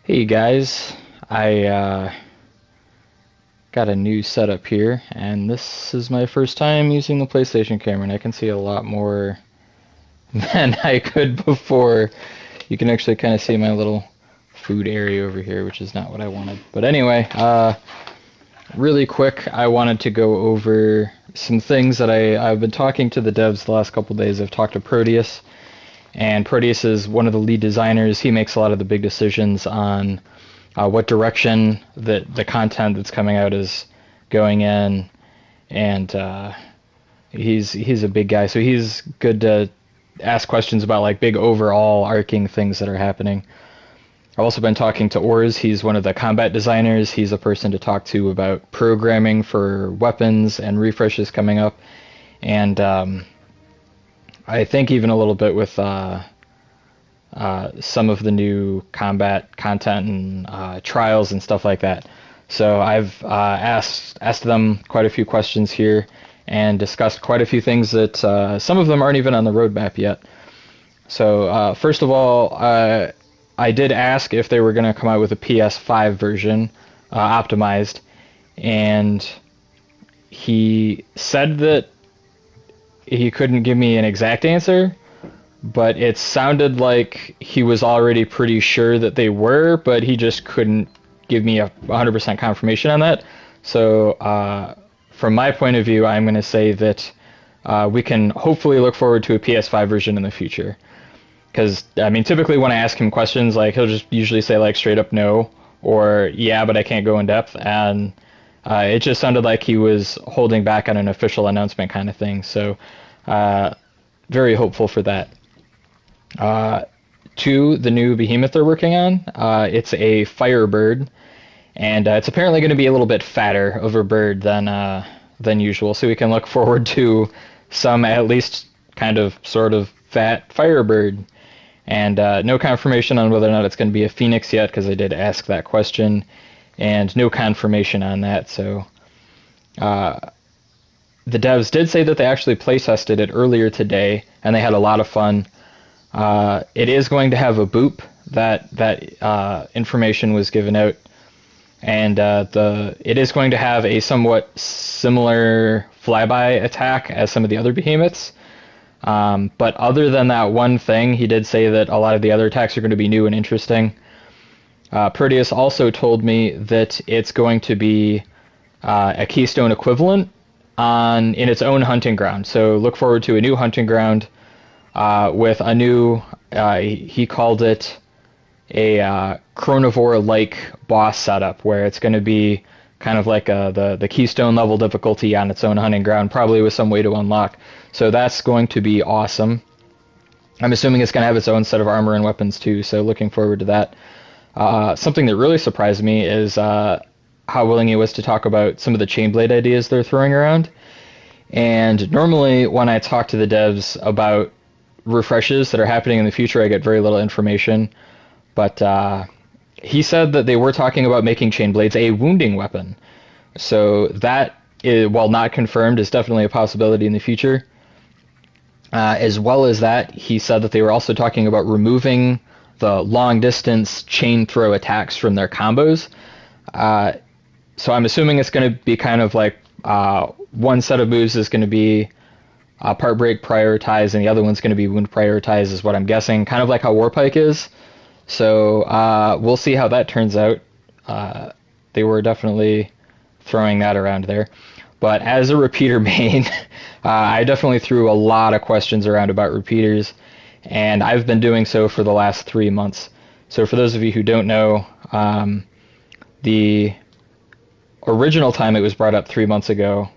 Hey guys, I got a new setup here, and this is my first time using the PlayStation camera, and I can see a lot more than I could before. You can actually kind of see my little food area over here, which is not what I wanted. But anyway, really quick, I wanted to go over some things that I've been talking to the devs the last couple days. I've talked to Proteus, and Proteus is one of the lead designers. He makes a lot of the big decisions on what direction the content that's coming out is going in, and he's a big guy, so he's good to ask questions about like big overall arcing things that are happening. I've also been talking to Orz. He's one of the combat designers. He's a person to talk to about programming for weapons and refreshes coming up, and I think even a little bit with some of the new combat content and trials and stuff like that. So I've asked them quite a few questions here and discussed quite a few things that some of them aren't even on the roadmap yet. So first of all, I did ask if they were going to come out with a PS5 version optimized, and he said that he couldn't give me an exact answer, but it sounded like he was already pretty sure that they were, but he just couldn't give me a 100% confirmation on that. So, from my point of view, I'm going to say that we can hopefully look forward to a PS5 version in the future. Because, I mean, typically when I ask him questions, like, he'll just usually say, like, straight up no, or yeah, but I can't go in depth, and it just sounded like he was holding back on an official announcement kind of thing. So, very hopeful for that. Uh, Two, the new behemoth they're working on. It's a firebird, and it's apparently going to be a little bit fatter of a bird than usual. So we can look forward to some at least kind of sort of fat firebird. And no confirmation on whether or not it's going to be a phoenix yet, because I did ask that question, and no confirmation on that. So the devs did say that they actually play tested it earlier today, and they had a lot of fun. It is going to have a boop. That information was given out, and it is going to have a somewhat similar flyby attack as some of the other behemoths. But other than that one thing, he did say that a lot of the other attacks are going to be new and interesting. Proteus also told me that it's going to be a Keystone equivalent in its own hunting ground. So look forward to a new hunting ground with a new, he called it a Chronivore-like boss setup, where it's going to be kind of like the Keystone level difficulty on its own hunting ground, probably with some way to unlock. So that's going to be awesome. I'm assuming it's going to have its own set of armor and weapons too, so looking forward to that. Something that really surprised me is how willing he was to talk about some of the chainblade ideas they're throwing around. And normally when I talk to the devs about refreshes that are happening in the future, I get very little information. But he said that they were talking about making chainblades a wounding weapon. So that, while not confirmed, is definitely a possibility in the future. As well as that, he said that they were also talking about removing the long-distance chain throw attacks from their combos. So I'm assuming it's going to be kind of like one set of moves is going to be part break prioritized, and the other one's going to be wound prioritized, is what I'm guessing. Kind of like how Warpike is. So we'll see how that turns out. They were definitely throwing that around there. But as a repeater main, I definitely threw a lot of questions around about repeaters, and I've been doing so for the last 3 months. So for those of you who don't know, the original time it was brought up 3 months ago,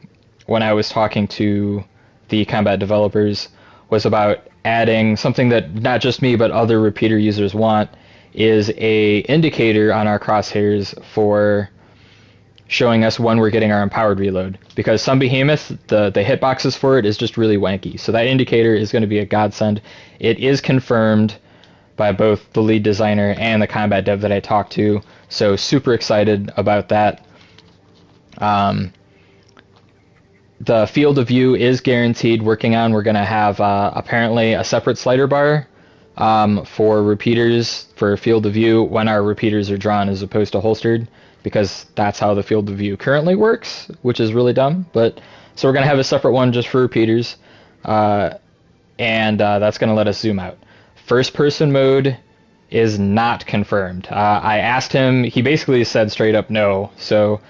when I was talking to the combat developers, was about adding something that not just me but other repeater users want, is a indicator on our crosshairs for showing us when we're getting our empowered reload, because some behemoths, the hitboxes for it is just really wanky. So that indicator is going to be a godsend. It is confirmed by both the lead designer and the combat dev that I talked to, so super excited about that. The field of view is guaranteed working on. We're going to have apparently a separate slider bar for repeaters for field of view when our repeaters are drawn as opposed to holstered, because that's how the field of view currently works, which is really dumb. But so we're gonna have a separate one just for repeaters, and that's gonna let us zoom out. First person mode is not confirmed. I asked him, he basically said straight up no. So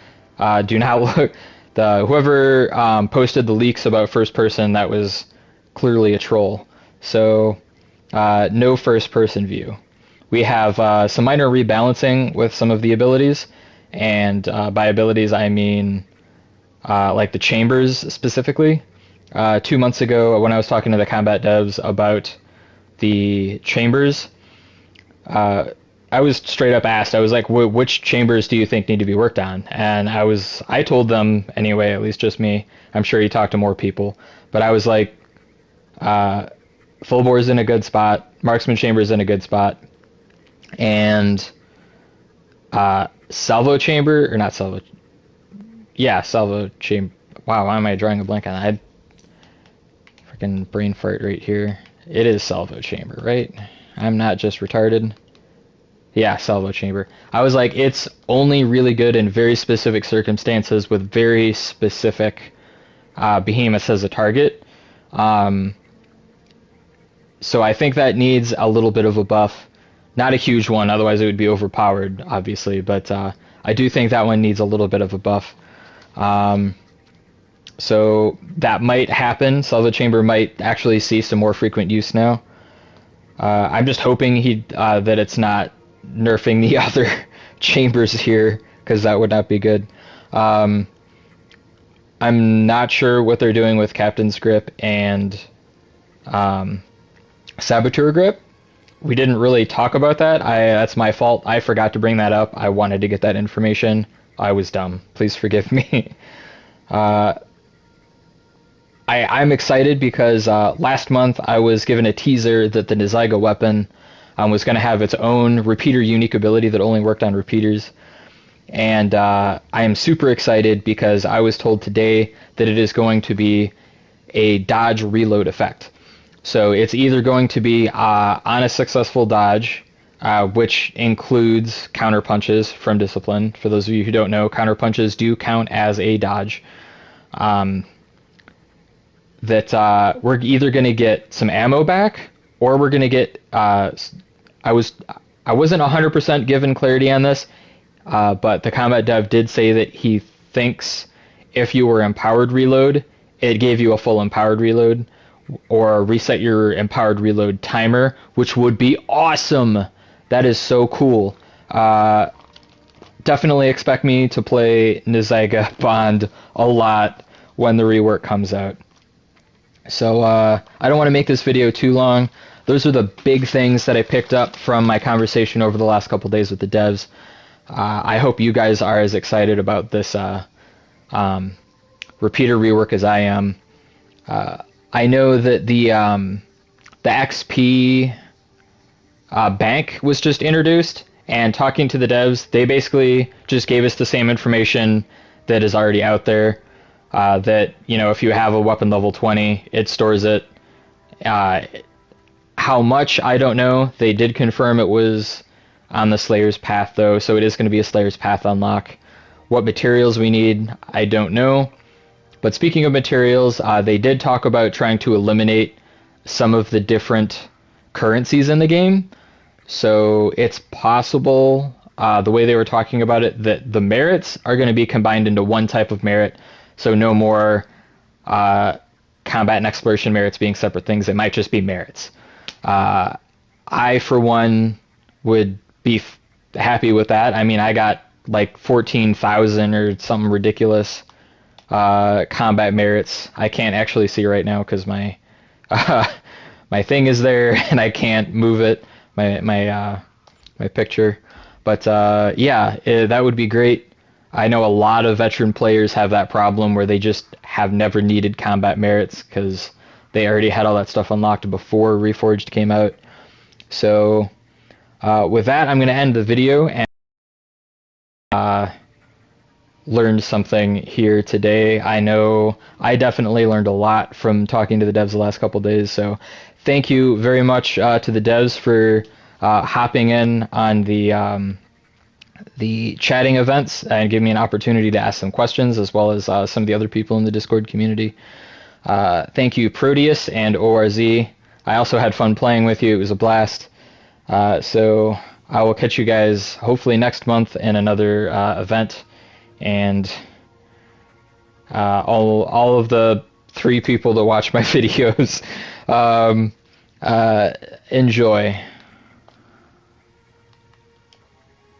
do not look. Whoever posted the leaks about first person, that was clearly a troll. So no first person view. We have some minor rebalancing with some of the abilities, and by abilities I mean like the chambers specifically. 2 months ago, when I was talking to the combat devs about the chambers, I was straight up asked, I was like, which chambers do you think need to be worked on? And I told them anyway, at least just me. I'm sure he talked to more people, but I was like, full bore's in a good spot, marksman chamber's in a good spot, and salvo chamber, or not salvo, yeah, salvo chamber. Wow, why am I drawing a blank on that? I freaking brain fart right here. It is salvo chamber, right? I'm not just retarded. Yeah, salvo chamber. I was like, it's only really good in very specific circumstances with very specific behemoths as a target. So I think that needs a little bit of a buff. Not a huge one, otherwise it would be overpowered, obviously. But I do think that one needs a little bit of a buff. So that might happen. Salvo chamber might actually see some more frequent use now. I'm just hoping that it's not nerfing the other chambers here, because that would not be good. I'm not sure what they're doing with Captain's Grip and Saboteur Grip. We didn't really talk about that. That's my fault. I forgot to bring that up. I wanted to get that information. I was dumb. Please forgive me. I'm excited because last month I was given a teaser that the Niziga weapon was going to have its own repeater unique ability that only worked on repeaters. And I am super excited because I was told today that it is going to be a dodge reload effect. So it's either going to be on a successful dodge, which includes counter punches from Discipline. For those of you who don't know, counter punches do count as a dodge. That we're either going to get some ammo back, or we're going to get I wasn't 100% given clarity on this, but the combat dev did say that he thinks if you were empowered reload, it gave you a full empowered reload, or reset your empowered reload timer, which would be awesome. That is so cool. Definitely expect me to play Niziga Bond a lot when the rework comes out. So I don't want to make this video too long. Those are the big things that I picked up from my conversation over the last couple days with the devs. I hope you guys are as excited about this repeater rework as I am. I know that the XP bank was just introduced, and talking to the devs, they basically just gave us the same information that is already out there. That, you know, if you have a weapon level 20, it stores it. How much, I don't know. They did confirm it was on the Slayer's Path, though, so it is going to be a Slayer's Path unlock. What materials we need, I don't know. But speaking of materials, they did talk about trying to eliminate some of the different currencies in the game. So it's possible, the way they were talking about it, that the merits are going to be combined into one type of merit. So no more combat and exploration merits being separate things. It might just be merits. I, for one, would be happy with that. I mean, I got like 14,000 or something ridiculous combat merits. I can't actually see right now because my my thing is there and I can't move it. My picture. But yeah, that would be great. I know a lot of veteran players have that problem where they just have never needed combat merits because they already had all that stuff unlocked before Reforged came out. So with that, I'm going to end the video, and learned something here today. I know I definitely learned a lot from talking to the devs the last couple days, so thank you very much to the devs for hopping in on the chatting events and giving me an opportunity to ask some questions, as well as some of the other people in the Discord community. Thank you, Proteus and ORZ. I also had fun playing with you. It was a blast. So I will catch you guys hopefully next month in another event. And all of the 3 people that watch my videos, enjoy.